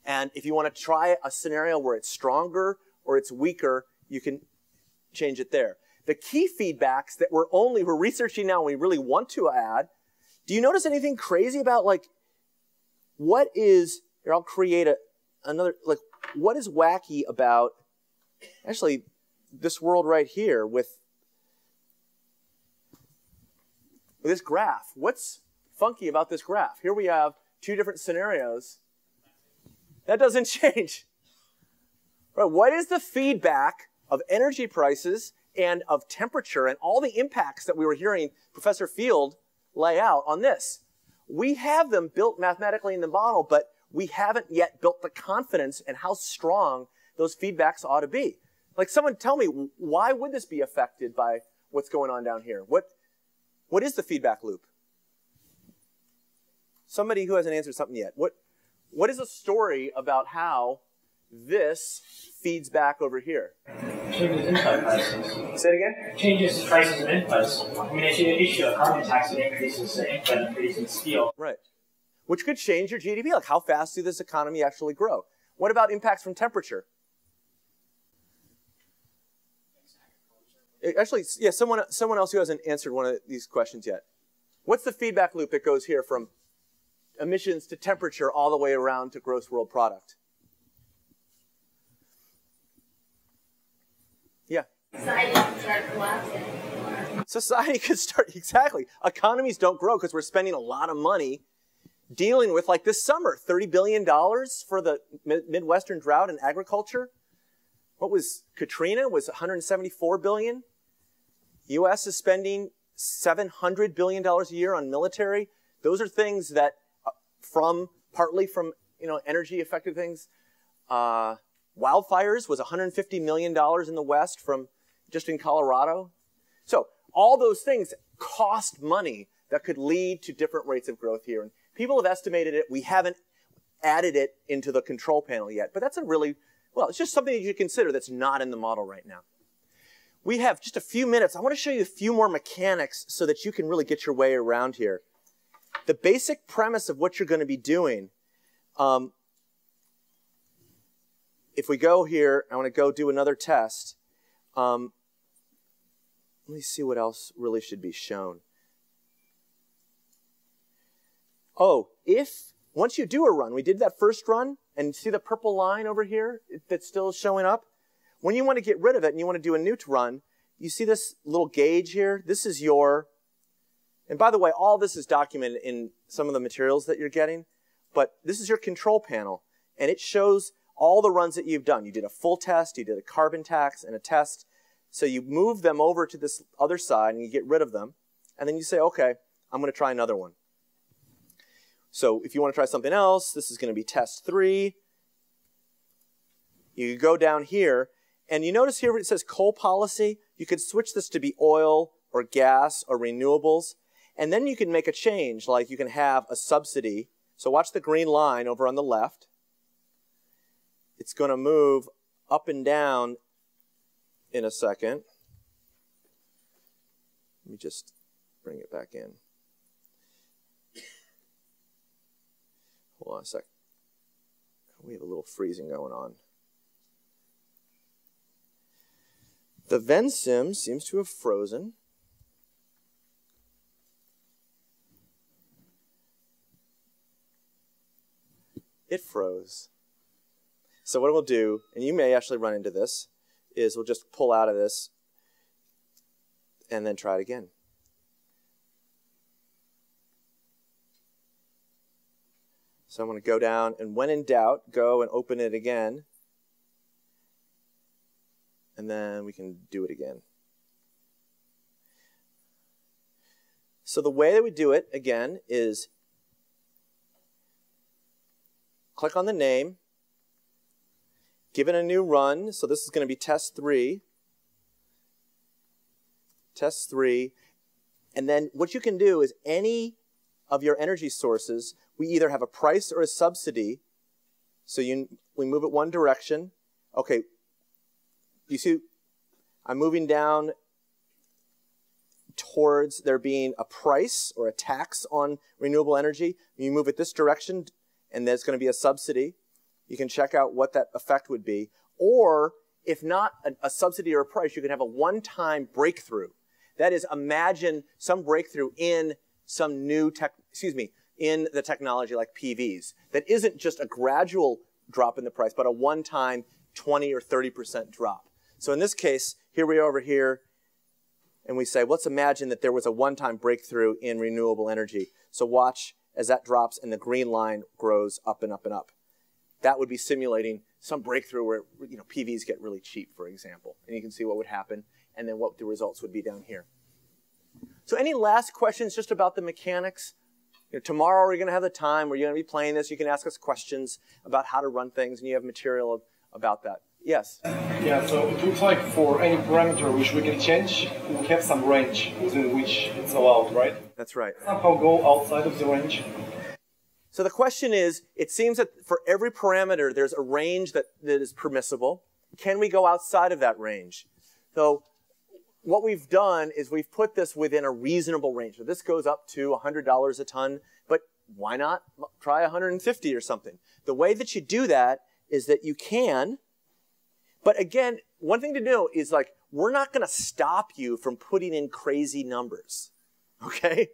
And if you want to try a scenario where it's stronger or it's weaker, you can change it there. The key feedbacks that we're researching now and we really want to add, do you notice anything crazy about what is, here I'll create another, what is wacky about, actually, this world right here with this graph? What's funky about this graph? Here we have two different scenarios. That doesn't change. Right, what is the feedback of energy prices and of temperature and all the impacts that we were hearing Professor Field lay out on this? We have them built mathematically in the model, but we haven't yet built the confidence in how strong those feedbacks ought to be. Like, someone tell me, why would this be affected by what's going on down here? What is the feedback loop? Somebody who hasn't answered something yet. What is a story about how this feeds back over here? Changes input prices. Say it again? Changes prices of inputs. I mean, if you issue a carbon tax that increases the input and increases steel. Right. Which could change your GDP. Like, how fast do this economy actually grow? What about impacts from temperature? Actually, yeah, someone else who hasn't answered one of these questions yet. What's the feedback loop that goes here from emissions to temperature all the way around to gross world product? Yeah. Society could start collapsing. Society could start, exactly. Economies don't grow because we're spending a lot of money dealing with, like this summer, $30 billion for the Midwestern drought in agriculture. What was Katrina? Was $174 billion. U.S. is spending $700 billion a year on military. Those are things that, partly from energy effective things. Wildfires was $150 million in the West just in Colorado. So all those things cost money that could lead to different rates of growth here. And people have estimated it. We haven't added it into the control panel yet. But that's it's just something that you consider that's not in the model right now. we have just a few minutes. I want to show you a few more mechanics so that you can really get your way around here. The basic premise of what you're going to be doing, if we go here, I want to go do another test. Let me see what else really should be shown. Oh, once you do a run, we did that first run, and see the purple line over here that's still showing up? When you want to get rid of it and you want to do a new run, you see this little gauge here? This is your, and by the way, all this is documented in some of the materials that you're getting, but this is your control panel, and it shows all the runs that you've done. You did a full test, you did a carbon tax, and a test. So you move them over to this other side, and you get rid of them, and then you say, okay, I'm going to try another one. So if you want to try something else, this is going to be test 3. You go down here, and you notice here where it says coal policy, you could switch this to be oil or gas or renewables, and then you can make a change, like you can have a subsidy. So watch the green line over on the left. It's going to move up and down in a second. Let me just bring it back in. Hold on a sec. We have a little freezing going on. The VenSim seems to have frozen. It froze. So what we'll do, and you may actually run into this, is we'll just pull out of this and then try it again. So I'm going to go down, and when in doubt, go and open it again. And then we can do it again. So the way that we do it, again, is click on the name, give it a new run. So this is going to be test 3. Test 3. And then what you can do is any of your energy sources, we either have a price or a subsidy. So we move it one direction. Okay, you see I'm moving down towards there being a price or a tax on renewable energy. You move it this direction, and there's going to be a subsidy. You can check out what that effect would be. Or, if not a subsidy or a price, you can have a one-time breakthrough. That is, imagine some breakthrough in some new in the technology like PVs that isn't just a gradual drop in the price, but a one-time 20 or 30% drop. So in this case, here we are over here, and we say, let's imagine that there was a one-time breakthrough in renewable energy. So watch as that drops and the green line grows up and up and up. That would be simulating some breakthrough where PVs get really cheap, for example. And you can see what would happen and then what the results would be down here. So any last questions just about the mechanics? Tomorrow we're going to have the time where you're going to be playing this. You can ask us questions about how to run things, and you have material about that. Yes? Yeah, so it looks like for any parameter which we can change, we have some range within which it's allowed, right? That's right. Somehow go outside of the range. So the question is, it seems that for every parameter, there's a range that is permissible. Can we go outside of that range? So what we've done is we've put this within a reasonable range. So this goes up to $100 a ton, but why not try 150 or something? The way that you do that is that you can, but again, one thing to know is like, we're not going to stop you from putting in crazy numbers, okay?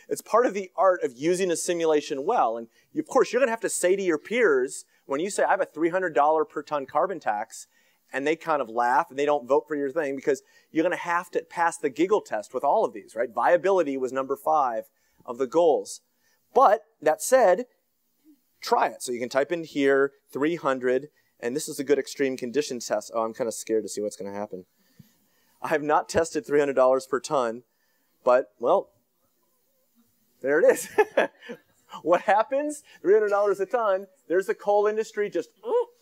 It's part of the art of using a simulation well. And of course, you're going to have to say to your peers, when you say, I have a $300 per ton carbon tax, and they kind of laugh and they don't vote for your thing, because you're going to have to pass the giggle test with all of these, right? Viability was number 5 of the goals. But that said, try it. So you can type in here 300, and this is a good extreme conditions test. Oh, I'm kind of scared to see what's going to happen. I have not tested $300 per ton, but, well, there it is. What happens? $300 a ton. There's the coal industry just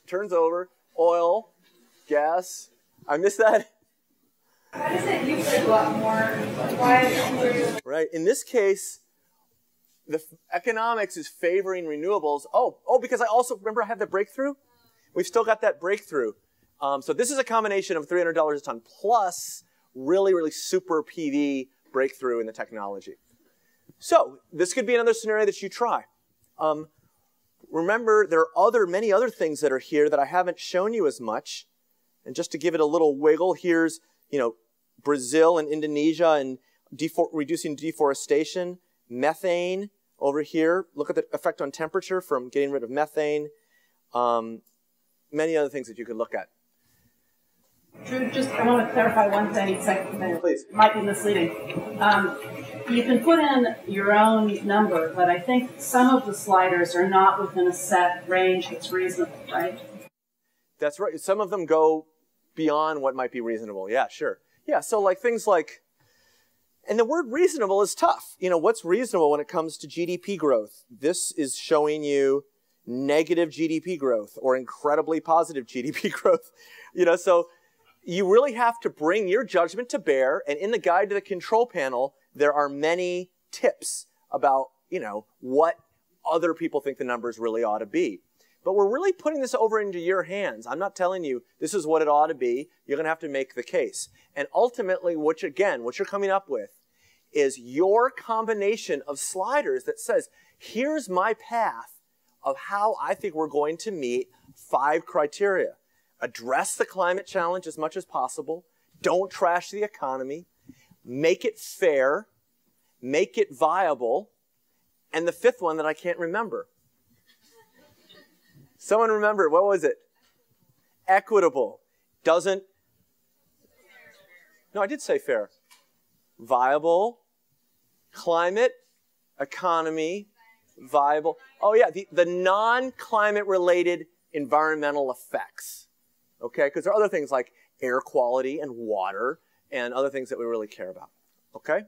turns over. Oil, gas. I missed that. Why does it use a lot more? Why is it right. In this case, the economics is favoring renewables. Oh, because I also, remember I had the breakthrough? We've still got that breakthrough. So this is a combination of $300 a ton plus really, really super PV breakthrough in the technology. So this could be another scenario that you try. Remember, there are many other things that are here that I haven't shown you as much. And just to give it a little wiggle, here's Brazil and Indonesia and reducing deforestation, methane over here. Look at the effect on temperature from getting rid of methane. Many other things that you could look at. Drew, I want to clarify one thing. Please. It might be misleading. You can put in your own number, but I think some of the sliders are not within a set range that's reasonable, right? That's right. Some of them go beyond what might be reasonable. Yeah, sure. Yeah, so like things like, and the word reasonable is tough. What's reasonable when it comes to GDP growth? This is showing you negative GDP growth or incredibly positive GDP growth. So you really have to bring your judgment to bear. And in the guide to the control panel, there are many tips about, what other people think the numbers really ought to be. But we're really putting this over into your hands. I'm not telling you this is what it ought to be. You're going to have to make the case. And ultimately, what you're coming up with is your combination of sliders that says, here's my path of how I think we're going to meet 5 criteria. Address the climate challenge as much as possible. Don't trash the economy. Make it fair. Make it viable. And the 5th one that I can't remember. Someone remember, what was it? Equitable. No, I did say fair. Viable, climate, economy, viable. Oh yeah, the non-climate related environmental effects. Okay, because there are other things like air quality and water and other things that we really care about. Okay?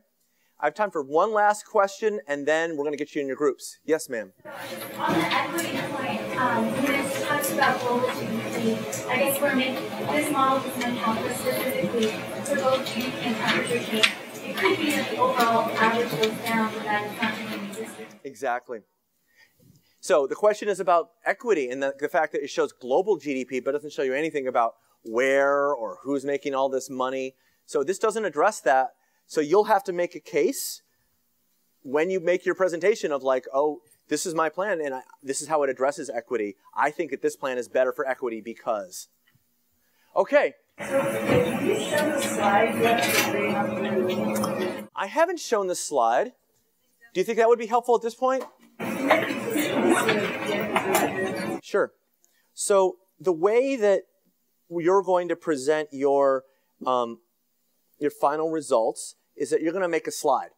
I have time for one last question, and then we're going to get you in your groups. Yes, ma'am. On the equity point, when it talks about global GDP, I guess we're making this model is going to help us specifically for both GDP and temperature change. It could be that the overall average goes down, but that is not going to be existing. Exactly. So the question is about equity and the fact that it shows global GDP, but doesn't show you anything about where or who's making all this money. So this doesn't address that. So you'll have to make a case when you make your presentation of like, oh, this is my plan and this is how it addresses equity. I think that this plan is better for equity because. Okay. So can you show the slide yet? I haven't shown the slide. Do you think that would be helpful at this point? Sure. So the way that you're going to present your final results is that you're going to make a slide.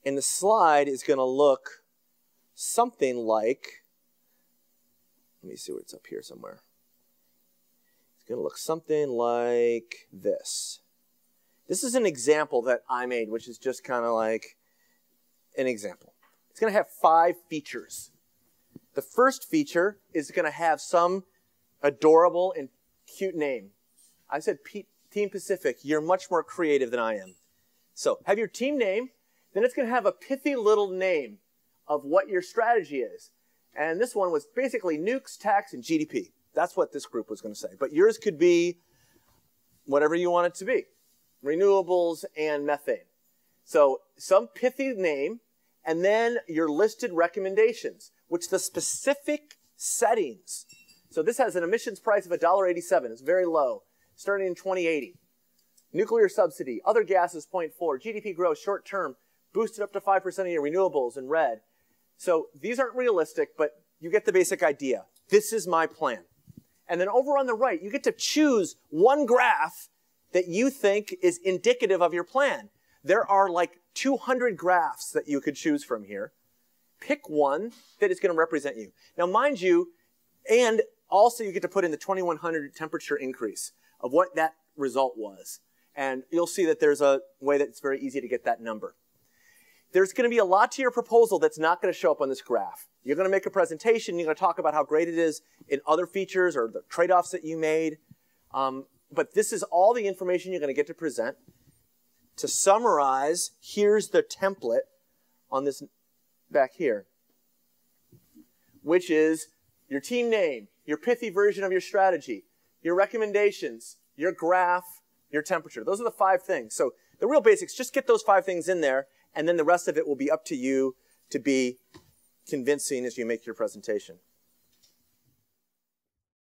And the slide is going to look something like, let me see where it's up here somewhere. It's going to look something like this. This is an example that I made, which is just kind of like an example. It's going to have 5 features. The first feature is going to have some adorable and cute name. I said Team Pacific, you're much more creative than I am. So have your team name, then it's going to have a pithy little name of what your strategy is. And this one was basically nukes, tax, and GDP. That's what this group was going to say. But yours could be whatever you want it to be. Renewables and methane. So some pithy name, and then your listed recommendations, which the specific settings. So this has an emissions price of $1.87. It's very low, starting in 2080. Nuclear subsidy, other gases 0.4, GDP growth short term, boosted up to 5% a year, renewables in red. So these aren't realistic, but you get the basic idea. This is my plan. And then over on the right, you get to choose one graph that you think is indicative of your plan. There are like 200 graphs that you could choose from here. Pick one that is going to represent you. Now, mind you, and also you get to put in the 2100 temperature increase of what that result was. And you'll see that there's a way that it's very easy to get that number. There's going to be a lot to your proposal that's not going to show up on this graph. You're going to make a presentation. You're going to talk about how great it is in other features or the trade-offs that you made. But this is all the information you're going to get to present. To summarize, here's the template on this back here, which is your team name, your pithy version of your strategy, your recommendations, your graph, your temperature. Those are the 5 things. So the real basics, just get those 5 things in there, and then the rest of it will be up to you to be convincing as you make your presentation.